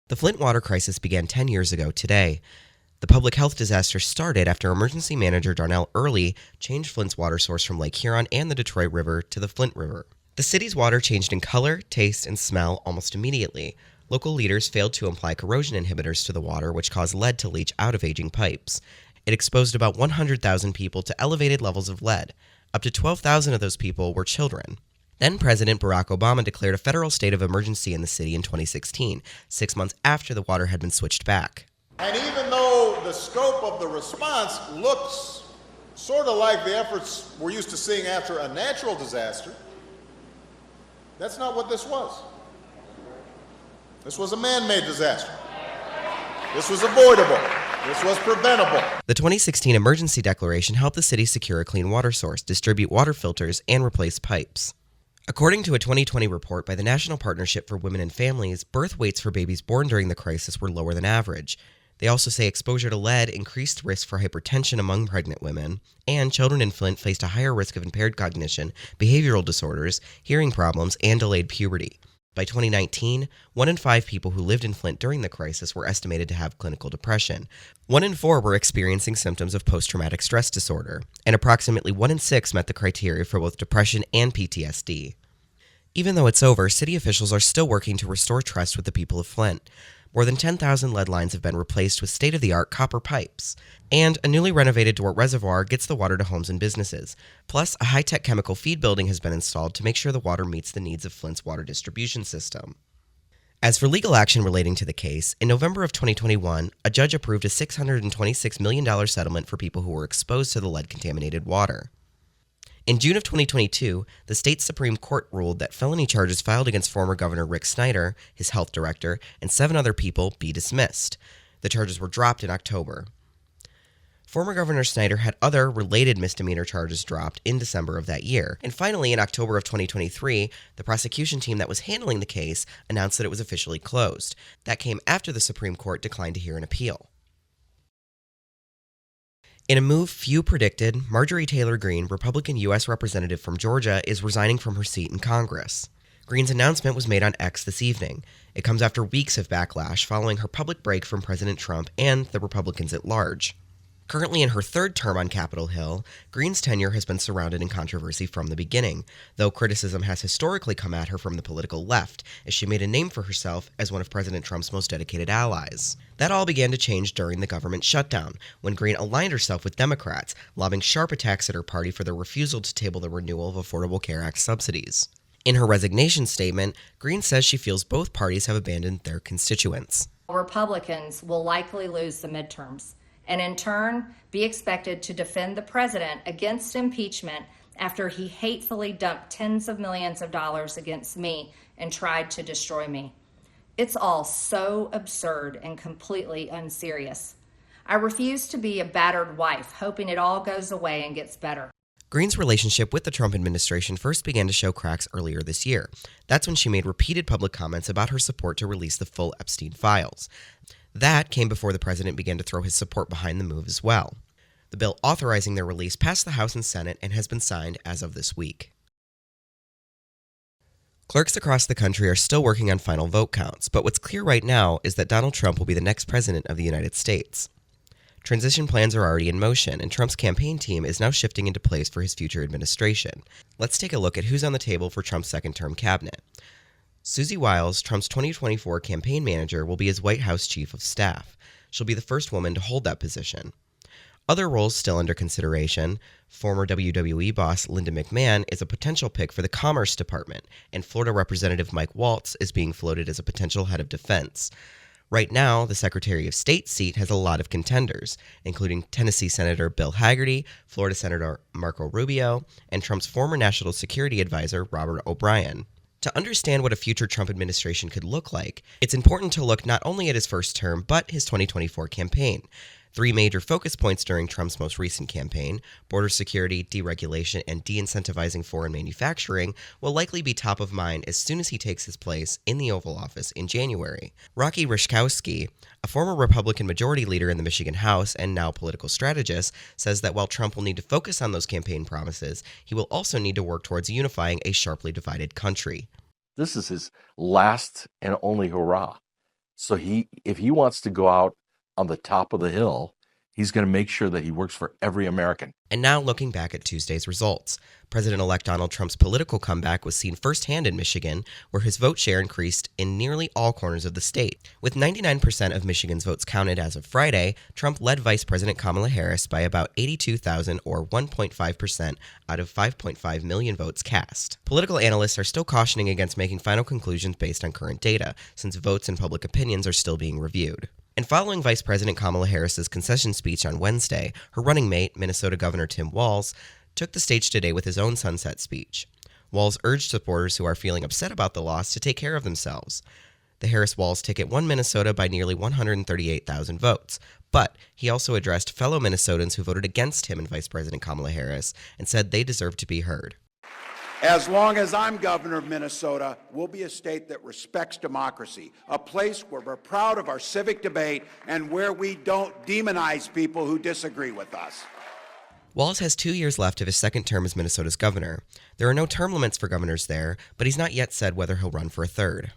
The Flint water crisis began 10 years ago today. The public health disaster started after emergency manager Darnell Early changed Flint's water source from Lake Huron and the Detroit River to the Flint River. The city's water changed in color, taste, and smell almost immediately. Local leaders failed to apply corrosion inhibitors to the water, which caused lead to leach out of aging pipes. It exposed about 100,000 people to elevated levels of lead. Up to 12,000 of those people were children. Then President Barack Obama declared a federal state of emergency in the city in 2016, 6 months after the water had been switched back. And even though the scope of the response looks sort of like the efforts we're used to seeing after a natural disaster, that's not what this was. This was a man-made disaster. This was avoidable. This was preventable. The 2016 emergency declaration helped the city secure a clean water source, distribute water filters, and replace pipes. According to a 2020 report by the National Partnership for Women and Families, birth weights for babies born during the crisis were lower than average. They also say exposure to lead increased risk for hypertension among pregnant women, and children in Flint faced a higher risk of impaired cognition, behavioral disorders, hearing problems, and delayed puberty. By 2019, 1 in 5 people who lived in Flint during the crisis were estimated to have clinical depression. 1 in 4 were experiencing symptoms of post-traumatic stress disorder, and approximately 1 in 6 met the criteria for both depression and PTSD. Even though it's over, city officials are still working to restore trust with the people of Flint. More than 10,000 lead lines have been replaced with state-of-the-art copper pipes, and a newly renovated Dort Reservoir gets the water to homes and businesses. Plus, a high-tech chemical feed building has been installed to make sure the water meets the needs of Flint's water distribution system. As for legal action relating to the case, in November of 2021, a judge approved a $626 million settlement for people who were exposed to the lead-contaminated water. In June of 2022, the state Supreme Court ruled that felony charges filed against former Governor Rick Snyder, his health director, and 7 other people be dismissed. The charges were dropped in October. Former Governor Snyder had other related misdemeanor charges dropped in December of that year. And finally, in October of 2023, the prosecution team that was handling the case announced that it was officially closed. That came after the Supreme Court declined to hear an appeal. In a move few predicted, Marjorie Taylor Greene, Republican U.S. Representative from Georgia, is resigning from her seat in Congress. Greene's announcement was made on X this evening. It comes after weeks of backlash following her public break from President Trump and the Republicans at large. Currently in her 3rd term on Capitol Hill, Greene's tenure has been surrounded in controversy from the beginning, though criticism has historically come at her from the political left, as she made a name for herself as one of President Trump's most dedicated allies. That all began to change during the government shutdown, when Greene aligned herself with Democrats, lobbing sharp attacks at her party for their refusal to table the renewal of Affordable Care Act subsidies. In her resignation statement, Greene says she feels both parties have abandoned their constituents. Republicans will likely lose the midterms, and in turn be expected to defend the president against impeachment after he hatefully dumped tens of millions of dollars against me and tried to destroy me. It's all so absurd and completely unserious. I refuse to be a battered wife, hoping it all goes away and gets better. Greene's relationship with the Trump administration first began to show cracks earlier this year. That's when she made repeated public comments about her support to release the full Epstein files. That came before the president began to throw his support behind the move as well. The bill authorizing their release passed the House and Senate and has been signed as of this week. Clerks across the country are still working on final vote counts, but what's clear right now is that Donald Trump will be the next president of the United States. Transition plans are already in motion, and Trump's campaign team is now shifting into place for his future administration. Let's take a look at who's on the table for Trump's second-term cabinet. Susie Wiles, Trump's 2024 campaign manager, will be his White House chief of staff. She'll be the first woman to hold that position. Other roles still under consideration: former WWE boss Linda McMahon is a potential pick for the Commerce Department, and Florida Representative Mike Waltz is being floated as a potential head of defense. Right now, the Secretary of State seat has a lot of contenders, including Tennessee Senator Bill Hagerty, Florida Senator Marco Rubio, and Trump's former National Security Advisor Robert O'Brien. To understand what a future Trump administration could look like, it's important to look not only at his first term, but his 2024 campaign. 3 major focus points during Trump's most recent campaign, border security, deregulation, and de-incentivizing foreign manufacturing, will likely be top of mind as soon as he takes his place in the Oval Office in January. Rocky Rhys, a former Republican majority leader in the Michigan House and now political strategist, says that while Trump will need to focus on those campaign promises, he will also need to work towards unifying a sharply divided country. This is his last and only hurrah. So if he wants to go out on the top of the hill, he's going to make sure that he works for every American. And now looking back at Tuesday's results, President-elect Donald Trump's political comeback was seen firsthand in Michigan, where his vote share increased in nearly all corners of the state. With 99% of Michigan's votes counted as of Friday, Trump led Vice President Kamala Harris by about 82,000 or 1.5% out of 5.5 million votes cast. Political analysts are still cautioning against making final conclusions based on current data, since votes and public opinions are still being reviewed. And following Vice President Kamala Harris's concession speech on Wednesday, her running mate, Minnesota Governor Tim Walz, took the stage today with his own sunset speech. Walz urged supporters who are feeling upset about the loss to take care of themselves. The Harris-Walz ticket won Minnesota by nearly 138,000 votes, but he also addressed fellow Minnesotans who voted against him and Vice President Kamala Harris and said they deserve to be heard. As long as I'm governor of Minnesota, we'll be a state that respects democracy, a place where we're proud of our civic debate and where we don't demonize people who disagree with us. Walz has 2 years left of his second term as Minnesota's governor. There are no term limits for governors there, but he's not yet said whether he'll run for a third.